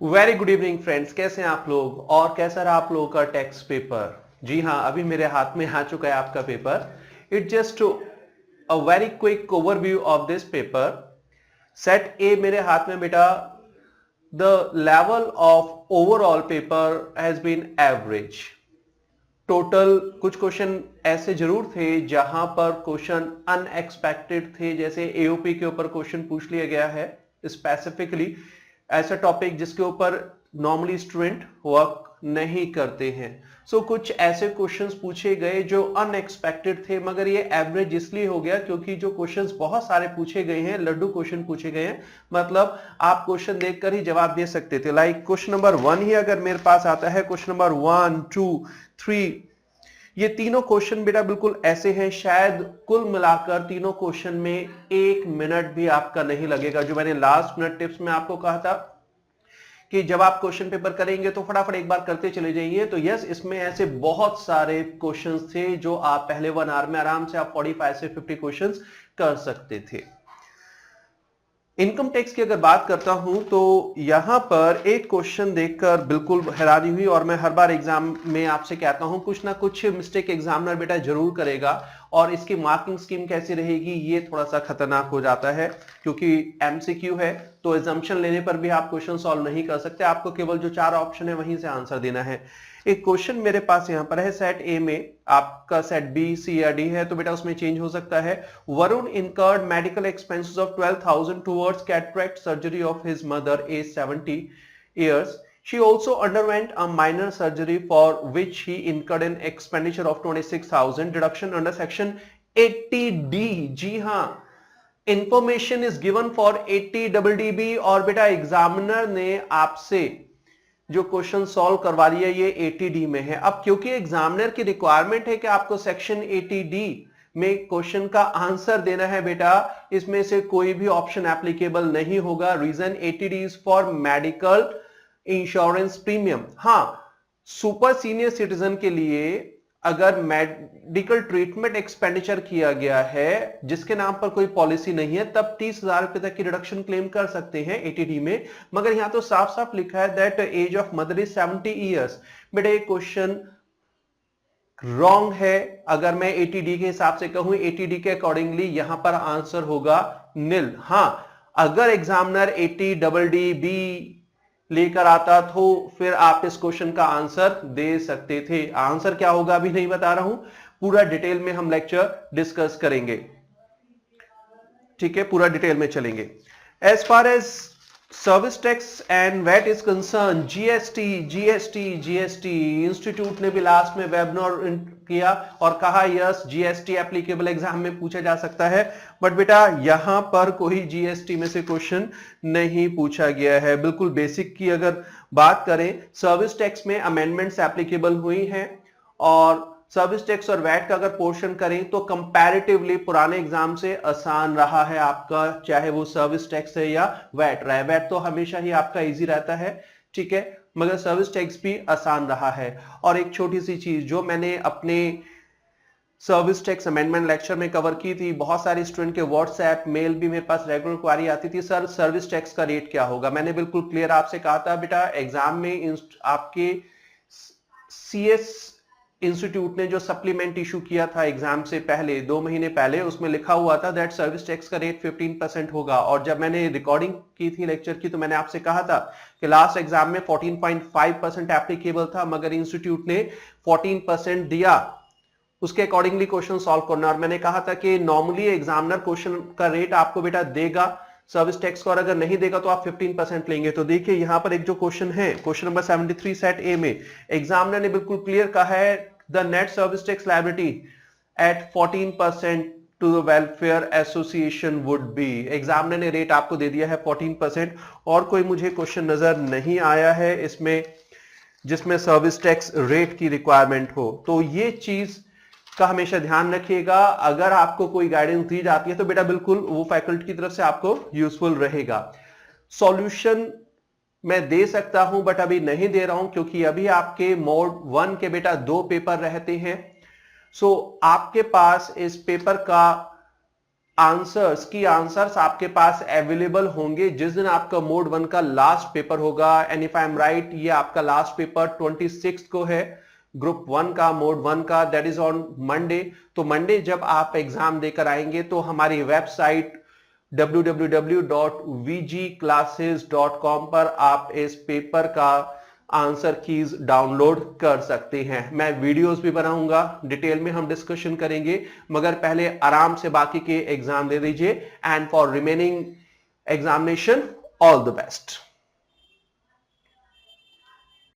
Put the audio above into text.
Very good evening friends, कैसे हैं आप लोग और कैसा रहा आप लोगों का टेक्स्ट पेपर। जी हाँ, अभी मेरे हाथ में आ चुका है आपका paper. It just a very quick overview of this paper. Set A मेरे हाथ में बेटा। The level of overall paper has been average. Total कुछ क्वेश्चन ऐसे जरूर थे जहां पर क्वेश्चन अनएक्सपेक्टेड थे, जैसे एओपी के ऊपर क्वेश्चन पूछ लिया गया है स्पेसिफिकली, ऐसा टॉपिक जिसके ऊपर नॉर्मली स्टूडेंट वर्क नहीं करते हैं। कुछ ऐसे क्वेश्चंस पूछे गए जो अनएक्सपेक्टेड थे, मगर ये एवरेज इसलिए हो गया क्योंकि जो क्वेश्चंस बहुत सारे पूछे गए हैं, लड्डू क्वेश्चन पूछे गए हैं, मतलब आप क्वेश्चन देखकर ही जवाब दे सकते थे। लाइक क्वेश्चन नंबर 1 ही अगर मेरे पास आता है, क्वेश्चन नंबर 1, 2, 3, ये तीनों क्वेश्चन बेटा बिल्कुल ऐसे हैं, शायद कुल मिलाकर तीनों क्वेश्चन में 1 मिनट भी आपका नहीं लगेगा। जो मैंने लास्ट मिनट टिप्स में आपको कहा था कि जब आप क्वेश्चन पेपर करेंगे तो फटाफट एक बार करते चले जाइए, तो यस, इसमें ऐसे बहुत सारे क्वेश्चंस थे जो आप पहले 1 आवर में आराम से आप 45 से 50 क्वेश्चंस कर सकते थे। इनकम टैक्स की अगर बात करता हूं तो यहां पर एक क्वेश्चन देखकर बिल्कुल हैरानी हुई, और मैं हर बार एग्जाम में आपसे कहता हूं कुछ ना कुछ मिस्टेक एग्जामिनर बेटा जरूर करेगा, और इसकी मार्किंग स्कीम कैसी रहेगी ये थोड़ा सा खतरनाक हो जाता है, क्योंकि एमसीक्यू है तो एजम्पशन लेने पर भी आप क्वेश्चन सॉल्व नहीं कर सकते, आपको केवल जो 4 ऑप्शन है वहीं से आंसर देना है। एक क्वेश्चन मेरे पास यहां पर है, सेट ए में आपका सेट बी, सी या डी है, तो बेटा उसमें चेंज हो सकता है। Varun incurred medical expenses of 12,000 towards cataract surgery of his mother aged 70 years. She also underwent a minor surgery for which he incurred an expenditure of 26,000. Deduction under section 80D. जी हाँ, information is given for 80DDB, और बेटा examiner ने आपसे जो question solve करवा लिया ये 80D में है। अब क्योंकि एग्जामिनर की रिक्वायरमेंट है कि आपको सेक्शन 80D में क्वेश्चन का आंसर देना है बेटा, इसमें से कोई भी ऑप्शन एप्लीकेबल नहीं होगा। Reason 80D is for medical insurance premium. हाँ, सुपर सीनियर सिटीजन के लिए अगर मेडिकल ट्रीटमेंट एक्सपेंडिचर किया गया है जिसके नाम पर कोई पॉलिसी नहीं है, तब 30,000 रुपए तक की रिडक्शन क्लेम कर सकते हैं 80D में। मगर यहां तो साफ साफ लिखा है that age of mother is 70 years. बेटा ये क्वेश्चन रॉन्ग है। अगर मैं 80D के हिसाब से कहूं, 80D के अकॉर्डिंगली यहां पर आंसर होगा नील। हां, अगर एग्जामिनर 80DDB लेकर आता तो फिर आप इस क्वेश्चन का आंसर दे सकते थे। आंसर क्या होगा अभी नहीं बता रहा हूं, पूरा डिटेल में हम लेक्चर डिस्कस करेंगे, ठीक है, पूरा डिटेल में चलेंगे। As far as service tax and VAT is concern, GST institute ने भी लास्ट में वेबिनार किया और कहा यस जीएसटी एप्लीकेबल एग्जाम में पूछा जा सकता है, बट बेटा यहां पर कोई जीएसटी में से क्वेश्चन नहीं पूछा गया है। बिल्कुल बेसिक की अगर बात करें, सर्विस टैक्स में अमेंडमेंट्स एप्लीकेबल हुई हैं, और सर्विस टैक्स और वैट का अगर पोर्शन करें तो कंपैरेटिवली पुराने एग्जाम से आसान रहा है आपका, चाहे वो सर्विस टैक्स है या वैट रहा है। वैट तो हमेशा ही आपका इजी रहता है, ठीक है, मगर सर्विस टैक्स भी आसान रहा है। और एक छोटी सी चीज जो मैंने अपने सर्विस टैक्स अमेंडमेंट लेक्चर में कवर की थी, बहुत सारे स्टूडेंट के व्हाट्सएप मेल भी मेरे पास रेगुलर क्वारी आती थी, सर सर्विस टैक्स का रेट क्या होगा। मैंने बिल्कुल क्लियर आपसे कहा था बेटा, एग्जाम में आपके सीएस इंस्टीट्यूट ने जो सप्लीमेंट इशू किया था एग्जाम से पहले 2 महीने पहले, उसमें लिखा हुआ था दैट सर्विस टैक्स का रेट 15% होगा। और जब मैंने रिकॉर्डिंग की थी लेक्चर की तो मैंने आपसे कहा था कि लास्ट एग्जाम में 14.5% एप्लीकेबल था, मगर इंस्टीट्यूट ने 14% दिया, उसके अकॉर्डिंगली क्वेश्चन सॉल्व करना। और मैंने कहा था कि नॉर्मली एग्जामिनर क्वेश्चन का रेट आपको बेटा देगा सर्विस टैक्स को, और अगर नहीं देगा तो आप 15% लेंगे। तो देखिए यहां पर एक जो क्वेश्चन है, क्वेश्चन नंबर 73 सेट ए में एग्जामिनर ने बिल्कुल क्लियर कहा है the net service tax liability at 14% to the welfare association would be. Examiner ने रेट आपको दे दिया है 14%, और कोई मुझे क्वेश्चन नजर नहीं आया है इसमें जिसमें सर्विस टैक्स रेट की रिक्वायरमेंट हो। तो ये चीज का हमेशा ध्यान रखिएगा, अगर आपको कोई गाइडेंस दी जाती है तो बेटा बिल्कुल वो फैकल्टी की तरफ से आपको यूजफुल रहेगा। सॉल्यूशन मैं दे सकता हूं बट अभी नहीं दे रहा हूं, क्योंकि अभी आपके मोड 1 के बेटा 2 पेपर रहते हैं। आपके पास इस पेपर का आंसर्स की आंसर्स आपके पास अवेलेबल होंगे जिस दिन आपका मोड 1 का लास्ट पेपर होगा। And if I am right, ये आपका लास्ट पेपर 26 को है, ग्रुप 1 का, मोड 1 का, दैट इज ऑन मंडे। तो मंडे जब आप एग्जाम देकर आएंगे तो हमारी वेबसाइट www.vgclasses.com पर आप इस पेपर का आंसर कीज डाउनलोड कर सकते हैं। मैं वीडियोस भी बनाऊंगा, डिटेल में हम डिस्कशन करेंगे, मगर पहले आराम से बाकी के एग्जाम दे दीजिए। And for remaining examination, all the best.